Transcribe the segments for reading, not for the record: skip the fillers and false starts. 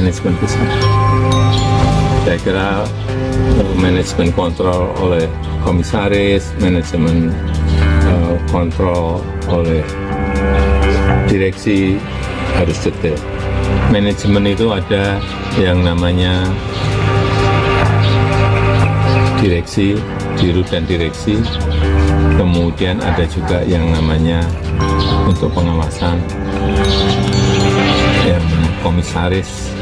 manajemen pusat. Saya kira manajemen kontrol oleh komisaris, manajemen kontrol oleh direksi harus detail. Manajemen itu ada yang namanya direksi, dirut dan direksi, kemudian ada juga yang namanya untuk pengawasan yang komisaris,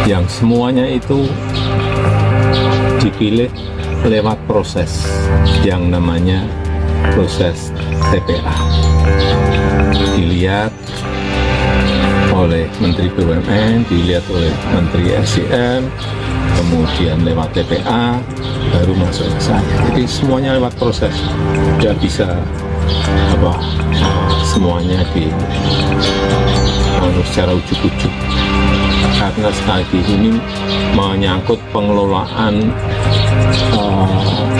yang semuanya itu dipilih lewat proses yang namanya proses TPA. Dilihat oleh Menteri BUMN, dilihat oleh Menteri SDM, kemudian lewat TPA, baru masuk ke saya. Jadi semuanya lewat proses. Tidak bisa semuanya secara ujuk-ujuk. Karena sekali lagi ini menyangkut pengelolaan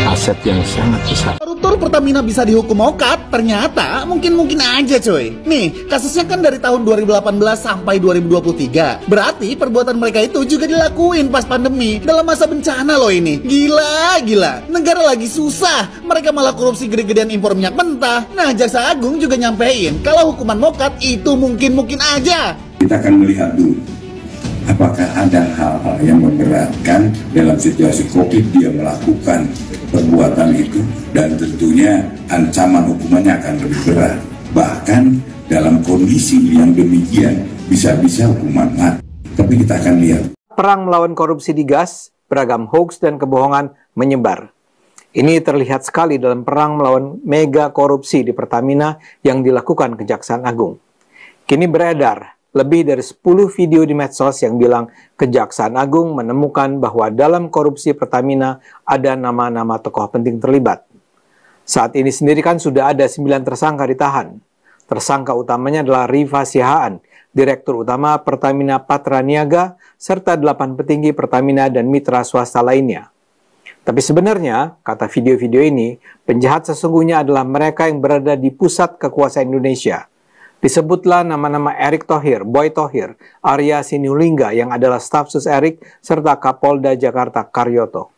aset yang sangat besar. Koruptor Pertamina bisa dihukum mokat, ternyata mungkin aja coy. Nih, kasusnya kan dari tahun 2018 sampai 2023. Berarti perbuatan mereka itu juga dilakuin pas pandemi, dalam masa bencana loh ini. Gila. Negara lagi susah, mereka malah korupsi gede-gedean impor minyak mentah. Nah, Jaksa Agung juga nyampein kalau hukuman mokat itu mungkin aja. Kita akan melihat dulu apakah ada hal-hal yang memberatkan dalam situasi COVID dia melakukan perbuatan itu, dan tentunya ancaman hukumannya akan lebih berat. Bahkan dalam kondisi yang demikian bisa-bisa hukuman mati. Tapi kita akan lihat. Perang melawan korupsi digas, beragam hoax dan kebohongan menyebar. Ini terlihat sekali dalam perang melawan mega korupsi di Pertamina yang dilakukan Kejaksaan Agung. Kini beredar lebih dari 10 video di medsos yang bilang Kejaksaan Agung menemukan bahwa dalam korupsi Pertamina ada nama-nama tokoh penting terlibat. Saat ini sendiri kan sudah ada 9 tersangka ditahan. Tersangka utamanya adalah Rifa Sihaan, Direktur Utama Pertamina Patraniaga, serta 8 petinggi Pertamina dan mitra swasta lainnya. Tapi sebenarnya, kata video-video ini, penjahat sesungguhnya adalah mereka yang berada di pusat kekuasaan Indonesia. Disebutlah nama-nama Erick Thohir, Boy Thohir, Arya Sinulinga yang adalah staf sus Erick, serta Kapolda Jakarta Karyoto.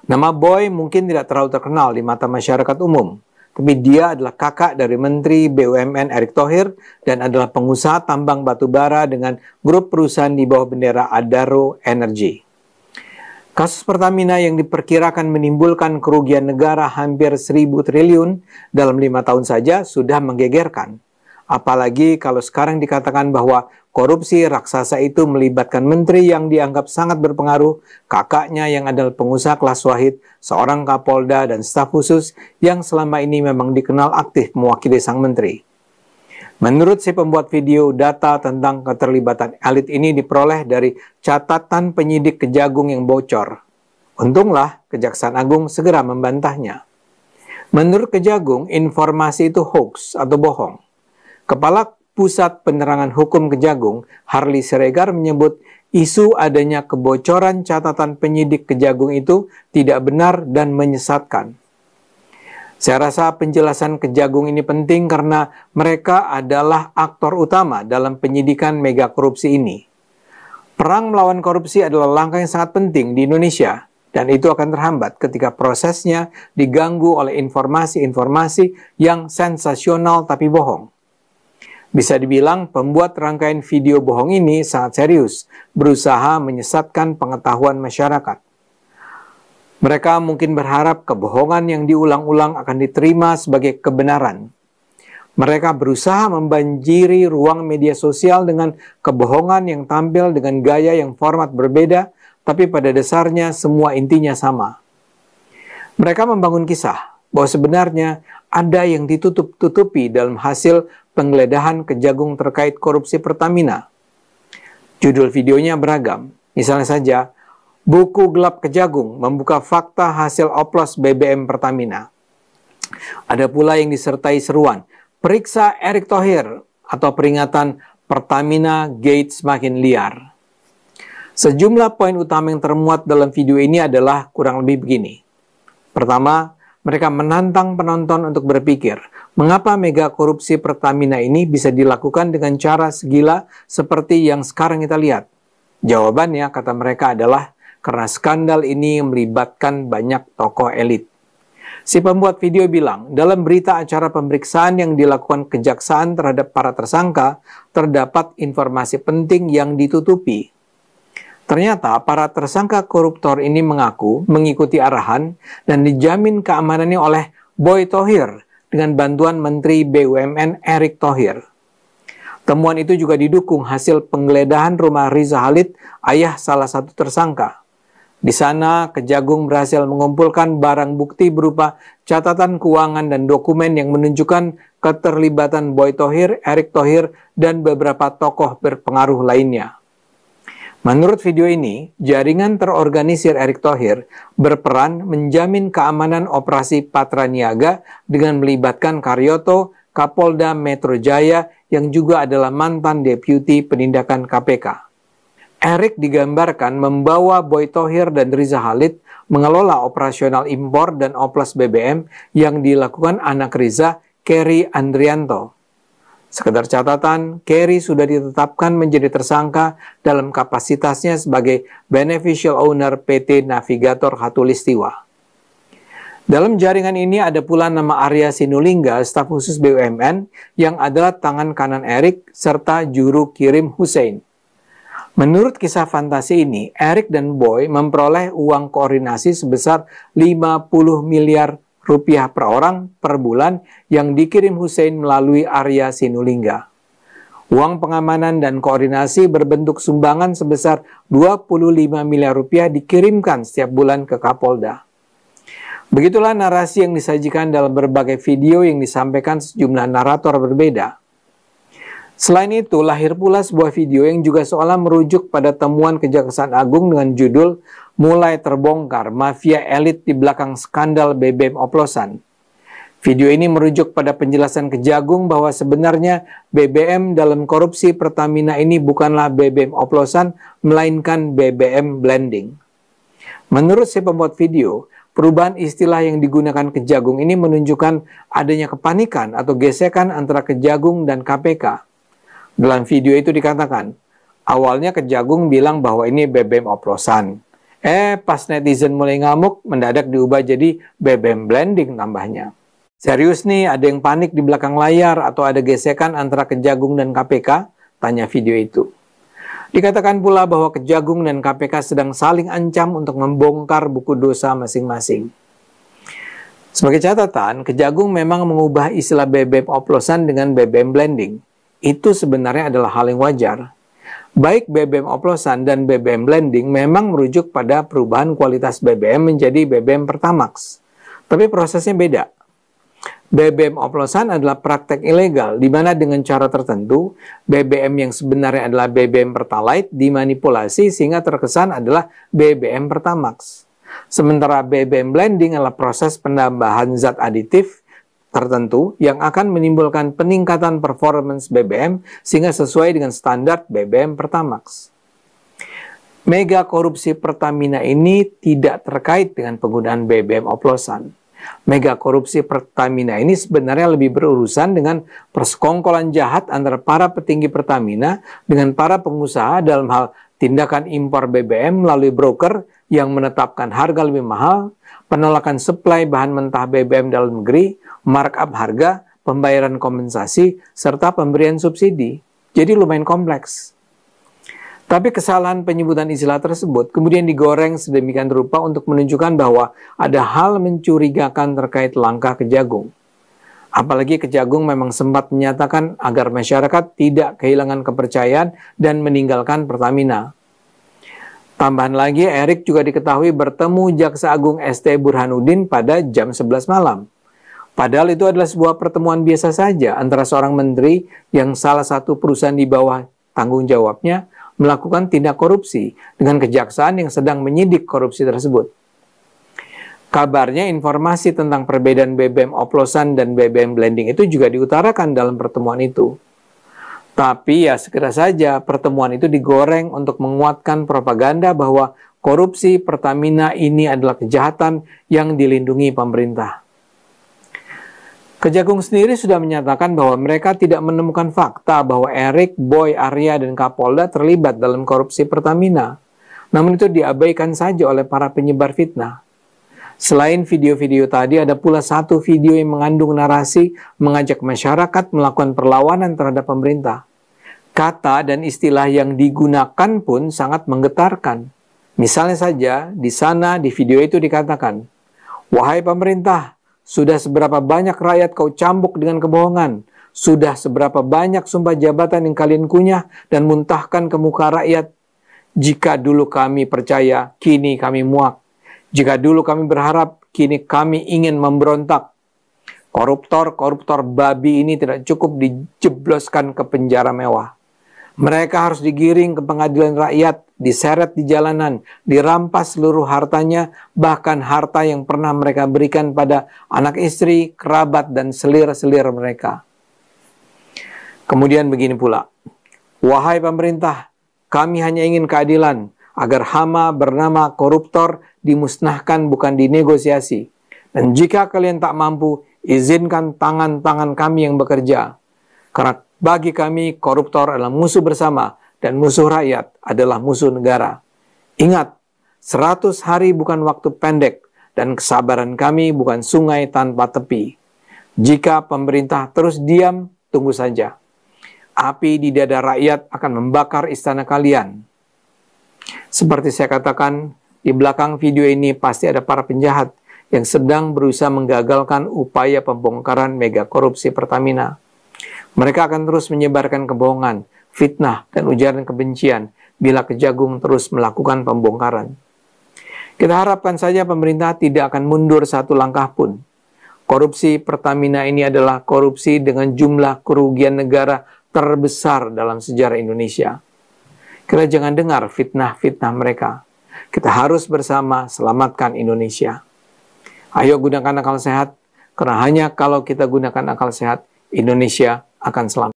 Nama Boy mungkin tidak terlalu terkenal di mata masyarakat umum, tapi dia adalah kakak dari Menteri BUMN Erick Thohir dan adalah pengusaha tambang batubara dengan grup perusahaan di bawah bendera Adaro Energy. Kasus Pertamina yang diperkirakan menimbulkan kerugian negara hampir 1.000 triliun dalam 5 tahun saja sudah menggegerkan. Apalagi kalau sekarang dikatakan bahwa korupsi raksasa itu melibatkan menteri yang dianggap sangat berpengaruh, kakaknya yang adalah pengusaha kelas wahid, seorang kapolda dan staf khusus yang selama ini memang dikenal aktif mewakili sang menteri. Menurut si pembuat video, data tentang keterlibatan elit ini diperoleh dari catatan penyidik Kejagung yang bocor. Untunglah Kejaksaan Agung segera membantahnya. Menurut Kejagung, informasi itu hoax atau bohong. Kepala Pusat Penerangan Hukum Kejagung, Harli Siregar menyebut isu adanya kebocoran catatan penyidik Kejagung itu tidak benar dan menyesatkan. Saya rasa penjelasan Kejagung ini penting karena mereka adalah aktor utama dalam penyidikan mega korupsi ini. Perang melawan korupsi adalah langkah yang sangat penting di Indonesia, dan itu akan terhambat ketika prosesnya diganggu oleh informasi-informasi yang sensasional tapi bohong. Bisa dibilang pembuat rangkaian video bohong ini sangat serius, berusaha menyesatkan pengetahuan masyarakat. Mereka mungkin berharap kebohongan yang diulang-ulang akan diterima sebagai kebenaran. Mereka berusaha membanjiri ruang media sosial dengan kebohongan yang tampil dengan gaya yang format berbeda, tapi pada dasarnya semua intinya sama. Mereka membangun kisah bahwa sebenarnya ada yang ditutup-tutupi dalam hasil penggeledahan Kejagung terkait korupsi Pertamina. Judul videonya beragam. Misalnya saja, Buku Gelap Kejagung membuka fakta hasil oplos BBM Pertamina. Ada pula yang disertai seruan, periksa Erick Thohir atau peringatan Pertamina Gate semakin liar. Sejumlah poin utama yang termuat dalam video ini adalah kurang lebih begini. Pertama, mereka menantang penonton untuk berpikir Mengapa mega korupsi Pertamina ini bisa dilakukan dengan cara segila seperti yang sekarang kita lihat? Jawabannya, kata mereka, adalah karena skandal ini melibatkan banyak tokoh elit. Si pembuat video bilang, dalam berita acara pemeriksaan yang dilakukan kejaksaan terhadap para tersangka, terdapat informasi penting yang ditutupi. Ternyata para tersangka koruptor ini mengaku mengikuti arahan dan dijamin keamanannya oleh Boy Thohir dengan bantuan Menteri BUMN Erick Thohir. Temuan itu juga didukung hasil penggeledahan rumah Riza Khalid, ayah salah satu tersangka. Di sana, Kejagung berhasil mengumpulkan barang bukti berupa catatan keuangan dan dokumen yang menunjukkan keterlibatan Boy Thohir, Erick Thohir, dan beberapa tokoh berpengaruh lainnya. Menurut video ini, jaringan terorganisir Erick Thohir berperan menjamin keamanan operasi Patra Niaga dengan melibatkan Karyoto, Kapolda Metro Jaya, yang juga adalah mantan Deputi Penindakan KPK. Erick digambarkan membawa Boy Thohir dan Riza Khalid mengelola operasional impor dan oplos BBM yang dilakukan anak Riza, Kerry Andrianto. Sekedar catatan, Kerry sudah ditetapkan menjadi tersangka dalam kapasitasnya sebagai beneficial owner PT Navigator Khatulistiwa. Dalam jaringan ini ada pula nama Arya Sinulinga, staf khusus BUMN, yang adalah tangan kanan Erick, serta juru kirim Hussein. Menurut kisah fantasi ini, Erick dan Boy memperoleh uang koordinasi sebesar 50 miliar rupiah per orang per bulan yang dikirim Hussein melalui Arya Sinulinga. Uang pengamanan dan koordinasi berbentuk sumbangan sebesar 25 miliar rupiah dikirimkan setiap bulan ke Kapolda. Begitulah narasi yang disajikan dalam berbagai video yang disampaikan sejumlah narator berbeda. Selain itu, lahir pula sebuah video yang juga seolah merujuk pada temuan Kejaksaan Agung dengan judul "Mulai Terbongkar Mafia Elit di Belakang Skandal BBM Oplosan". Video ini merujuk pada penjelasan Kejagung bahwa sebenarnya BBM dalam korupsi Pertamina ini bukanlah BBM oplosan, melainkan BBM blending. Menurut si pembuat video, perubahan istilah yang digunakan Kejagung ini menunjukkan adanya kepanikan atau gesekan antara Kejagung dan KPK. Dalam video itu dikatakan, awalnya Kejagung bilang bahwa ini BBM oplosan. Pas netizen mulai ngamuk, mendadak diubah jadi BBM blending tambahnya. Serius nih, ada yang panik di belakang layar atau ada gesekan antara Kejagung dan KPK? Tanya video itu. Dikatakan pula bahwa Kejagung dan KPK sedang saling ancam untuk membongkar buku dosa masing-masing. Sebagai catatan, Kejagung memang mengubah istilah BBM oplosan dengan BBM blending. Itu sebenarnya adalah hal yang wajar. Baik BBM oplosan dan BBM blending memang merujuk pada perubahan kualitas BBM menjadi BBM Pertamax. Tapi prosesnya beda. BBM oplosan adalah praktek ilegal, di mana dengan cara tertentu, BBM yang sebenarnya adalah BBM Pertalite dimanipulasi sehingga terkesan adalah BBM Pertamax. Sementara BBM blending adalah proses penambahan zat aditif tertentu yang akan menimbulkan peningkatan performance BBM sehingga sesuai dengan standar BBM Pertamax. Mega korupsi Pertamina ini tidak terkait dengan penggunaan BBM oplosan. Mega korupsi Pertamina ini sebenarnya lebih berurusan dengan persekongkolan jahat antara para petinggi Pertamina dengan para pengusaha dalam hal tindakan impor BBM melalui broker yang menetapkan harga lebih mahal, penolakan suplai bahan mentah BBM dalam negeri, markup harga, pembayaran kompensasi, serta pemberian subsidi. Jadi lumayan kompleks. Tapi kesalahan penyebutan istilah tersebut kemudian digoreng sedemikian rupa untuk menunjukkan bahwa ada hal mencurigakan terkait langkah Kejagung. Apalagi Kejagung memang sempat menyatakan agar masyarakat tidak kehilangan kepercayaan dan meninggalkan Pertamina. Tambahan lagi, Erick juga diketahui bertemu Jaksa Agung ST Burhanuddin pada jam 11 malam. Padahal itu adalah sebuah pertemuan biasa saja antara seorang menteri yang salah satu perusahaan di bawah tanggung jawabnya melakukan tindak korupsi dengan kejaksaan yang sedang menyidik korupsi tersebut. Kabarnya informasi tentang perbedaan BBM oplosan dan BBM blending itu juga diutarakan dalam pertemuan itu. Tapi ya segera saja pertemuan itu digoreng untuk menguatkan propaganda bahwa korupsi Pertamina ini adalah kejahatan yang dilindungi pemerintah. Kejagung sendiri sudah menyatakan bahwa mereka tidak menemukan fakta bahwa Erik, Boy, Arya, dan Kapolda terlibat dalam korupsi Pertamina. Namun itu diabaikan saja oleh para penyebar fitnah. Selain video-video tadi, ada pula satu video yang mengandung narasi mengajak masyarakat melakukan perlawanan terhadap pemerintah. Kata dan istilah yang digunakan pun sangat menggetarkan. Misalnya saja, di sana di video itu dikatakan, "Wahai pemerintah, sudah seberapa banyak rakyat kau cambuk dengan kebohongan? Sudah seberapa banyak sumpah jabatan yang kalian kunyah dan muntahkan ke muka rakyat? Jika dulu kami percaya, kini kami muak. Jika dulu kami berharap, kini kami ingin memberontak. Koruptor-koruptor babi ini tidak cukup dijebloskan ke penjara mewah. Mereka harus digiring ke pengadilan rakyat, diseret di jalanan, dirampas seluruh hartanya, bahkan harta yang pernah mereka berikan pada anak istri, kerabat, dan selir-selir mereka." Kemudian begini pula, "Wahai pemerintah, kami hanya ingin keadilan, agar hama bernama koruptor dimusnahkan bukan dinegosiasi. Dan jika kalian tak mampu, izinkan tangan-tangan kami yang bekerja. Karena bagi kami, koruptor adalah musuh bersama, dan musuh rakyat adalah musuh negara. Ingat, 100 hari bukan waktu pendek, dan kesabaran kami bukan sungai tanpa tepi. Jika pemerintah terus diam, tunggu saja. Api di dada rakyat akan membakar istana kalian." Seperti saya katakan, di belakang video ini pasti ada para penjahat yang sedang berusaha menggagalkan upaya pembongkaran mega korupsi Pertamina. Mereka akan terus menyebarkan kebohongan, fitnah, dan ujaran kebencian bila Kejagung terus melakukan pembongkaran. Kita harapkan saja pemerintah tidak akan mundur satu langkah pun. Korupsi Pertamina ini adalah korupsi dengan jumlah kerugian negara terbesar dalam sejarah Indonesia. Kita jangan dengar fitnah-fitnah mereka. Kita harus bersama selamatkan Indonesia. Ayo gunakan akal sehat, karena hanya kalau kita gunakan akal sehat, Indonesia akan selamat.